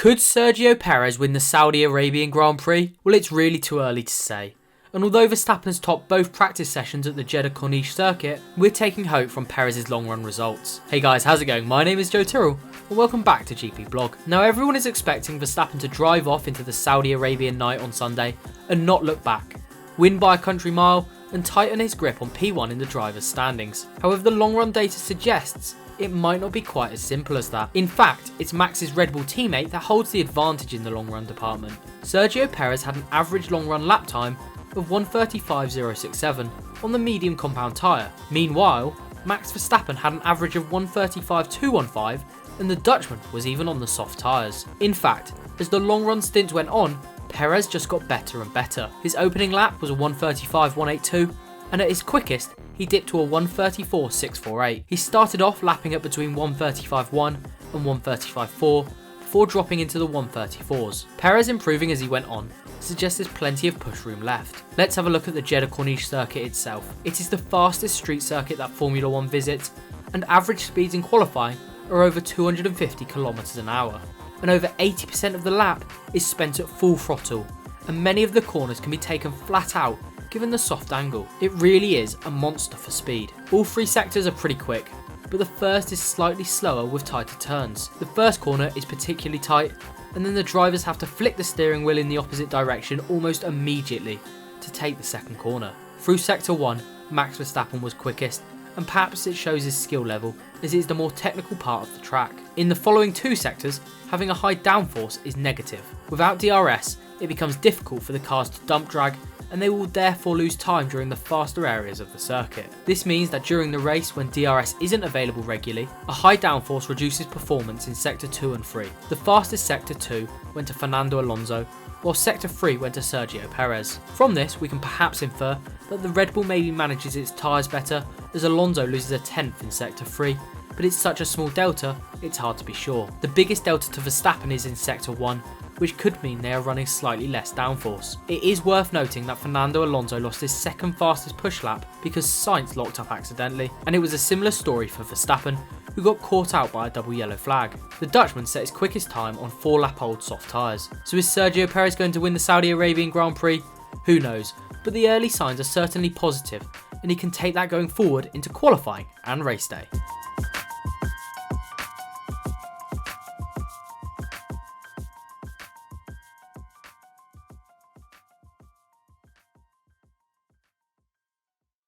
Could Sergio Perez win the Saudi Arabian Grand Prix? Well, it's really too early to say. And although Verstappen's topped both practice sessions at the Jeddah Corniche Circuit, we're taking hope from Perez's long run results. Hey guys, how's it going? My name is Joe Tyrrell, and welcome back to GP Blog. Now everyone is expecting Verstappen to drive off into the Saudi Arabian night on Sunday and not look back, win by a country mile and tighten his grip on P1 in the drivers' standings. However, the long run data suggests it might not be quite as simple as that. In fact, it's Max's Red Bull teammate that holds the advantage in the long run department. Sergio Perez had an average long run lap time of 1:35.067 on the medium compound tyre. Meanwhile, Max Verstappen had an average of 1:35.215 and the Dutchman was even on the soft tyres. In fact, as the long run stint went on, Perez just got better and better. His opening lap was a 1:35.182 and at his quickest, he dipped to a 1:34.648. He started off lapping at between 1:35.1 and 1:35.4 before dropping into the 1:34s. Perez improving as he went on suggests there's plenty of push room left. Let's have a look at the Jeddah Corniche Circuit itself. It is the fastest street circuit that Formula 1 visits, and average speeds in qualifying are over 250 km an hour. And over 80% of the lap is spent at full throttle, and many of the corners can be taken flat out given the soft angle. It really is a monster for speed. All three sectors are pretty quick, but the first is slightly slower with tighter turns. The first corner is particularly tight, and then the drivers have to flick the steering wheel in the opposite direction almost immediately to take the second corner. Through sector 1, Max Verstappen was quickest, and perhaps it shows his skill level as it is the more technical part of the track. In the following two sectors, having a high downforce is negative. Without DRS, it becomes difficult for the cars to dump drag, and they will therefore lose time during the faster areas of the circuit. This means that during the race, when DRS isn't available regularly, a high downforce reduces performance in sector 2 and 3. The fastest sector 2 went to Fernando Alonso, while sector 3 went to Sergio Perez. From this, we can perhaps infer that the Red Bull maybe manages its tyres better, as Alonso loses a 10th in sector 3, but it's such a small delta, it's hard to be sure. The biggest delta to Verstappen is in sector 1, which could mean they are running slightly less downforce. It is worth noting that Fernando Alonso lost his second fastest push lap because Sainz locked up accidentally, and it was a similar story for Verstappen, who got caught out by a double yellow flag. The Dutchman set his quickest time on 4-lap-old soft tyres. So is Sergio Perez going to win the Saudi Arabian Grand Prix? Who knows, but the early signs are certainly positive, and he can take that going forward into qualifying and race day.